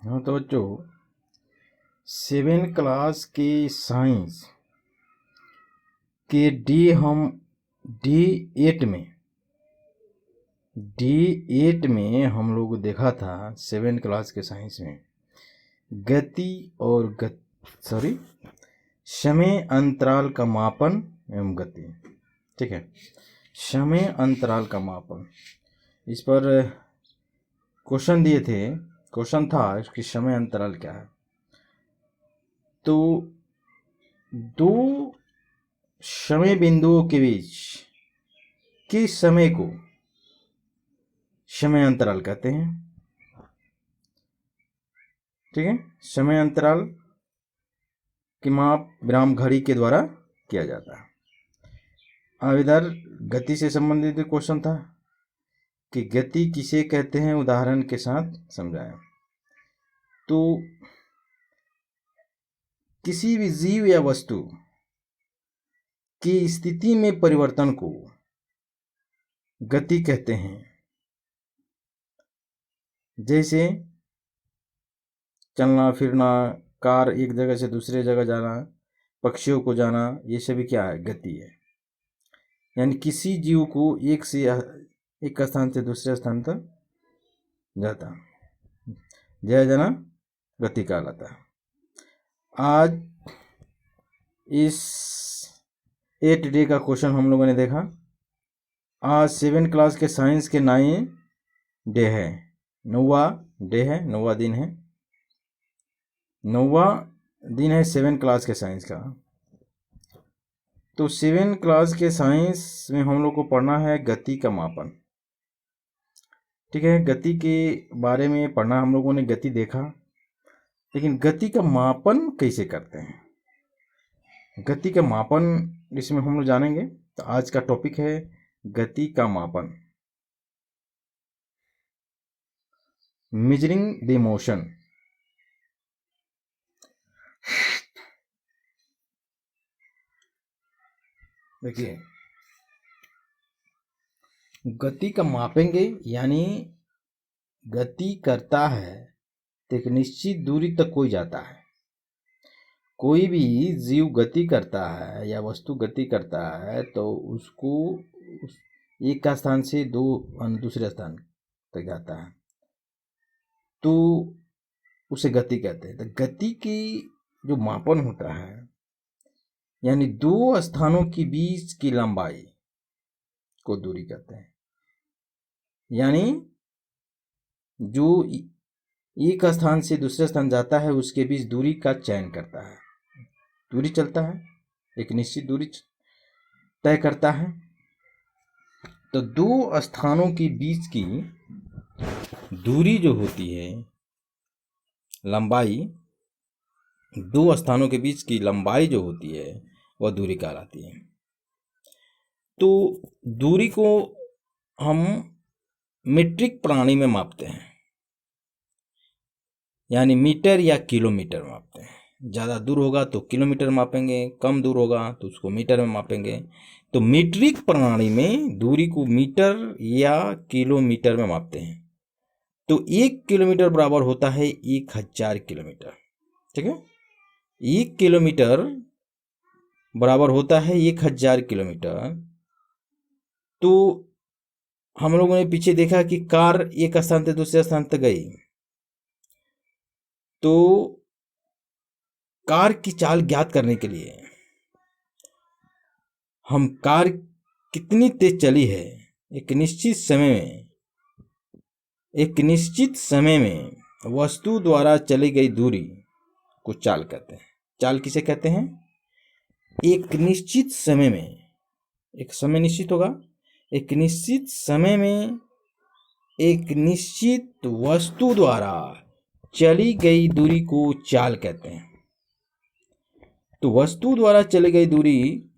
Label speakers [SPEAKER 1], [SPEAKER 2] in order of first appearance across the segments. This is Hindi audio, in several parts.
[SPEAKER 1] हाँ तो बच्चों, 7 क्लास के साइंस के डी 8 में हम लोग देखा था 7 क्लास के साइंस में गति और समय अंतराल का मापन एवं गति। ठीक है, समय अंतराल का मापन, इस पर क्वेश्चन दिए थे। क्वेश्चन था कि समय अंतराल क्या है। तो दो समय बिंदुओं के बीच के समय को समय अंतराल कहते हैं। ठीक है, समय अंतराल की माप विराम घड़ी के द्वारा किया जाता है। अब इधर गति से संबंधित क्वेश्चन था कि गति किसे कहते हैं, उदाहरण के साथ समझाएं। तो किसी भी जीव या वस्तु की स्थिति में परिवर्तन को गति कहते हैं। जैसे चलना फिरना, कार एक जगह से दूसरे जगह जाना, पक्षियों को जाना, ये सभी क्या है, गति है। यानी किसी जीव को एक स्थान से दूसरे स्थान तक जाता, जय जना गति कहलाता है। आज इस 8 डे का क्वेश्चन हम लोगों ने देखा। आज 7 क्लास के साइंस के 9 डे है, 9वां डे है, 9वां दिन है, 9वां दिन है 7 क्लास के साइंस का। तो 7 क्लास के साइंस में हम लोग को पढ़ना है गति का मापन। ठीक है, गति के बारे में पढ़ना। हम लोगों ने गति देखा, लेकिन गति का मापन कैसे करते हैं, गति का मापन इसमें हम लोग जानेंगे। तो आज का टॉपिक है गति का मापन, मेजरिंग द मोशन। देखिए, गति का मापेंगे, यानी गति करता है तो एक निश्चित दूरी तक कोई जाता है। कोई भी जीव गति करता है या वस्तु गति करता है तो उसको एक स्थान से दूसरे स्थान तक जाता है, तो उसे गति कहते हैं। तो गति की जो मापन होता है, यानी 2 स्थानों के बीच की लंबाई को दूरी कहते हैं। यानी जो एक स्थान से दूसरे स्थान जाता है उसके बीच दूरी का चयन करता है। दूरी चलता है, एक निश्चित दूरी तय करता है। तो 2 स्थानों के बीच की दूरी जो होती है, लंबाई, 2 स्थानों के बीच की लंबाई जो होती है वह दूरी कहलाती है। तो दूरी को हम मीट्रिक प्रणाली में मापते हैं, यानी मीटर या किलोमीटर मापते हैं। ज़्यादा दूर होगा तो किलोमीटर मापेंगे, कम दूर होगा तो उसको मीटर में मापेंगे। तो मीट्रिक प्रणाली में दूरी को मीटर या किलोमीटर में मापते हैं। तो 1 किलोमीटर बराबर होता है 1000 किलोमीटर। ठीक है, 1 किलोमीटर बराबर होता है 1000 किलोमीटर। तो हम लोगों ने पीछे देखा कि कार एक स्थान से दूसरे स्थान तक गई, तो कार की चाल ज्ञात करने के लिए हम कार कितनी तेज चली है एक निश्चित समय में वस्तु द्वारा चली गई दूरी को चाल कहते हैं। चाल किसे कहते हैं? एक निश्चित समय में, एक समय निश्चित होगा, एक निश्चित समय में एक निश्चित वस्तु द्वारा चली गई दूरी को चाल कहते हैं। तो वस्तु द्वारा चली गई दूरी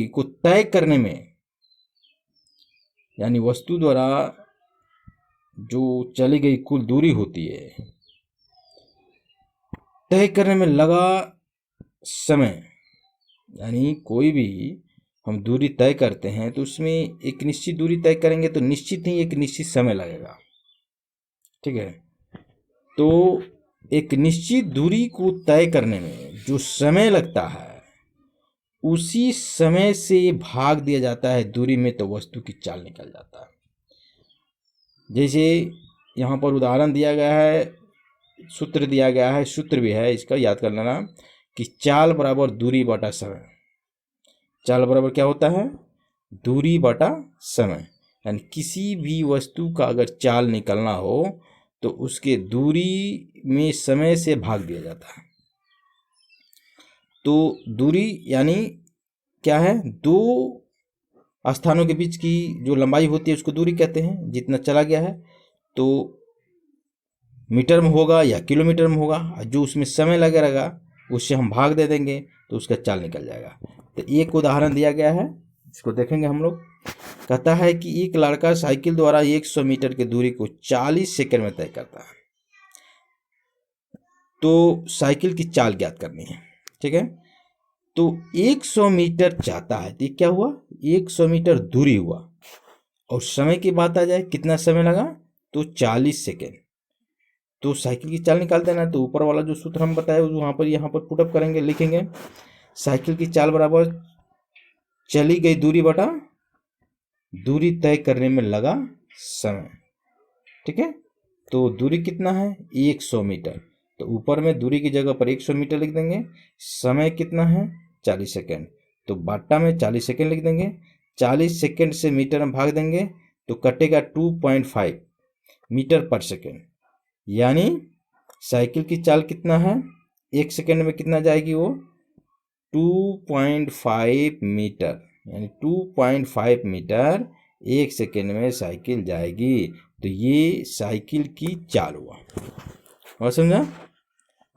[SPEAKER 1] को तय करने में, यानी वस्तु द्वारा जो चली गई कुल दूरी होती है, तय करने में लगा समय, यानी कोई भी हम दूरी तय करते हैं तो उसमें एक निश्चित दूरी तय करेंगे तो निश्चित ही एक निश्चित समय लगेगा, ठीक है। तो एक निश्चित दूरी को तय करने में जो समय लगता है उसी समय से भाग दिया जाता है दूरी में, तो वस्तु की चाल निकल जाता है। जैसे यहाँ पर उदाहरण दिया गया है, सूत्र दिया गया है, सूत्र भी है इसका, याद कर लेना कि चाल बराबर दूरी बटा समय। चाल बराबर क्या होता है? दूरी बटा समय। यानी किसी भी वस्तु का अगर चाल निकलना हो तो उसके दूरी में समय से भाग दिया जाता है। तो दूरी यानी क्या है? दो स्थानों के बीच की जो लंबाई होती है उसको दूरी कहते हैं। जितना चला गया है तो मीटर में होगा या किलोमीटर में होगा, जो उसमें समय लगेगा उससे हम भाग दे देंगे तो उसका चाल निकल जाएगा। तो एक उदाहरण दिया गया है, इसको देखेंगे हम लोग। कहता है कि एक लड़का साइकिल द्वारा 100 मीटर की दूरी को 40 सेकंड में तय करता है। तो साइकिल की चाल ज्ञात करनी है, ठीक है। तो 100 मीटर चाहता है, तो क्या हुआ? 100 मीटर दूरी हुआ। और समय की बात आ जाए, कितना समय लगा? तो 40 सेकेंड। तो साइकिल की चाल निकाल देना। तो ऊपर वाला जो सूत्र हम बताए वहाँ पर यहाँ पर पुटअप करेंगे, लिखेंगे साइकिल की चाल बराबर चली गई दूरी बटा दूरी तय करने में लगा समय, ठीक है। तो दूरी कितना है? 100 मीटर। तो ऊपर में दूरी की जगह पर 100 मीटर लिख देंगे। समय कितना है? 40 सेकेंड। तो बाटा में 40 सेकेंड लिख देंगे। 40 सेकेंड से मीटर में भाग देंगे तो कटेगा 2.5 मीटर पर सेकेंड। यानी साइकिल की चाल कितना है? 1 सेकेंड में कितना जाएगी वो? 2.5 मीटर। यानी 2.5 मीटर 1 सेकेंड में साइकिल जाएगी। तो ये साइकिल की चाल हुआ, और समझा?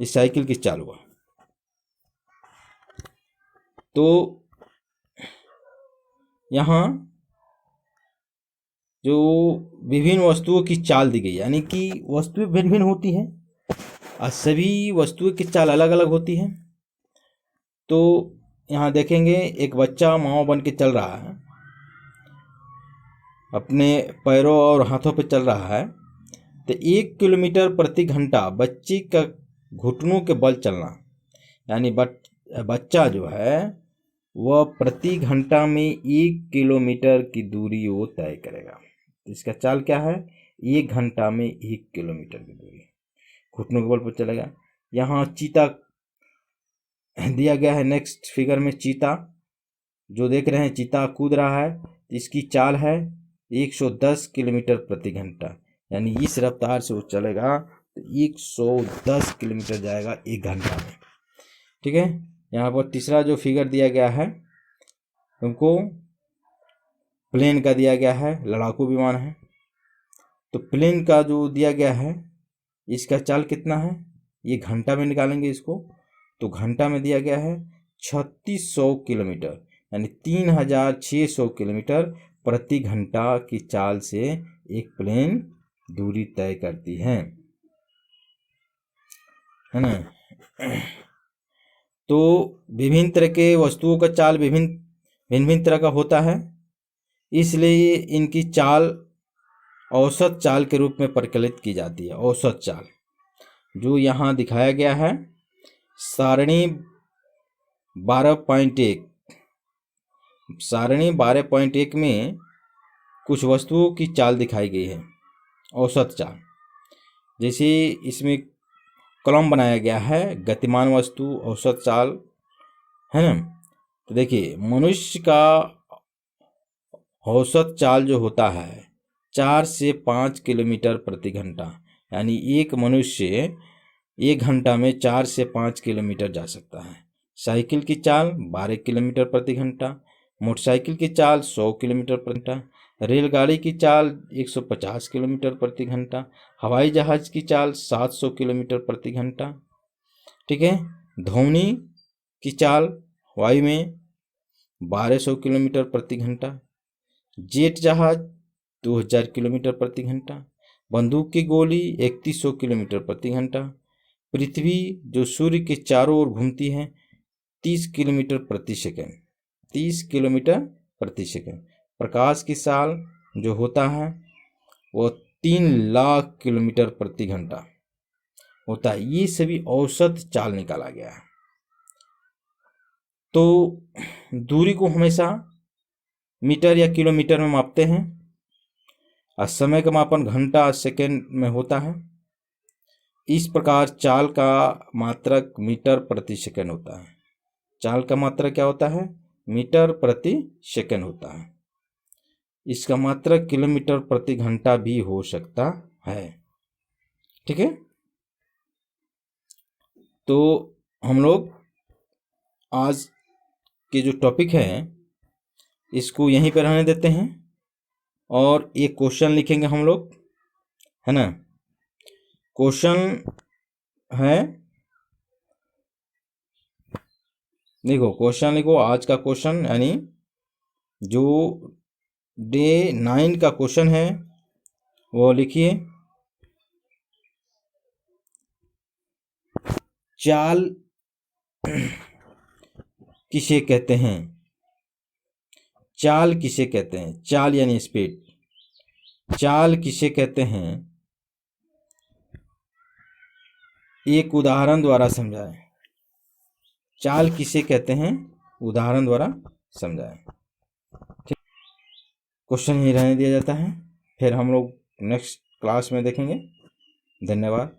[SPEAKER 1] ये साइकिल की चाल हुआ। तो यहाँ जो विभिन्न वस्तुओं की चाल दी गई, यानी कि वस्तुएं भिन्न भिन्न होती हैं और सभी वस्तुओं की चाल अलग अलग होती है। तो यहाँ देखेंगे एक बच्चा माओ बन के चल रहा है, अपने पैरों और हाथों पर चल रहा है। तो 1 किलोमीटर प्रति घंटा बच्चे का घुटनों के बल चलना, यानी बच्चा जो है वह प्रति घंटा में 1 किलोमीटर की दूरी वो तय करेगा। इसका चाल क्या है? 1 घंटा में 1 किलोमीटर की दूरी घुटनों के बल पर चलेगा। यहाँ चीता दिया गया है, नेक्स्ट फिगर में चीता जो देख रहे हैं, चीता कूद रहा है। इसकी चाल है 110 किलोमीटर प्रति घंटा। यानी इस रफ्तार से वो चलेगा तो 110 किलोमीटर जाएगा 1 घंटा में, ठीक है। यहाँ पर तीसरा जो फिगर दिया गया है तुमको प्लेन का दिया गया है, लड़ाकू विमान है। तो प्लेन का जो दिया गया है इसका चाल कितना है? ये घंटा में निकालेंगे इसको। तो घंटा में दिया गया है 3600 किलोमीटर, यानी 3600 किलोमीटर प्रति घंटा की चाल से एक प्लेन दूरी तय करती है ना। तो विभिन्न तरह के वस्तुओं का चाल भिन्न तरह का होता है, इसलिए इनकी चाल औसत चाल के रूप में परिकलित की जाती है। औसत चाल जो यहाँ दिखाया गया है, सारणी 12.1 में कुछ वस्तुओं की चाल दिखाई गई है, औसत चाल। जैसे इसमें कॉलम बनाया गया है, गतिमान वस्तु औसत चाल, है ना। तो देखिए मनुष्य का औसत चाल जो होता है 4 से 5 किलोमीटर प्रति घंटा, यानी एक मनुष्य 1 घंटा में 4 से 5 किलोमीटर जा सकता है। साइकिल की चाल 12 किलोमीटर प्रति घंटा, मोटरसाइकिल की चाल 100 किलोमीटर प्रति घंटा, रेलगाड़ी की चाल 150 किलोमीटर प्रति घंटा, हवाई जहाज की चाल 700 किलोमीटर प्रति घंटा, ठीक है। ध्वनि की चाल वायु में 1200 किलोमीटर प्रति घंटा, जेट जहाज 2000 किलोमीटर प्रति घंटा, बंदूक की गोली 3100 किलोमीटर प्रति घंटा, पृथ्वी जो सूर्य के चारों ओर घूमती है 30 किलोमीटर प्रति सेकंड, 30 किलोमीटर प्रति सेकंड। प्रकाश की चाल जो होता है वो 3 लाख किलोमीटर प्रति घंटा होता है। ये सभी औसत चाल निकाला गया है। तो दूरी को हमेशा मीटर या किलोमीटर में मापते हैं और समय का मापन घंटा सेकंड में होता है। इस प्रकार चाल का मात्रक मीटर प्रति सेकंड होता है। चाल का मात्रक क्या होता है? मीटर प्रति सेकंड होता है। इसका मात्रक किलोमीटर प्रति घंटा भी हो सकता है। ठीक है, तो हम लोग आज के जो टॉपिक है इसको यहीं पर रहने देते हैं और एक क्वेश्चन लिखेंगे हम लोग, है ना। क्वेश्चन है, देखो क्वेश्चन लिखो। आज का क्वेश्चन यानी जो डे 9 का क्वेश्चन है वो लिखिए। चाल किसे कहते हैं? चाल किसे कहते हैं? चाल यानी स्पीड। चाल किसे कहते हैं? एक उदाहरण द्वारा समझाएं। चाल किसे कहते हैं? उदाहरण द्वारा समझाएं। ठीक, क्वेश्चन ही रहने दिया जाता है। फिर हम लोग नेक्स्ट क्लास में देखेंगे। धन्यवाद।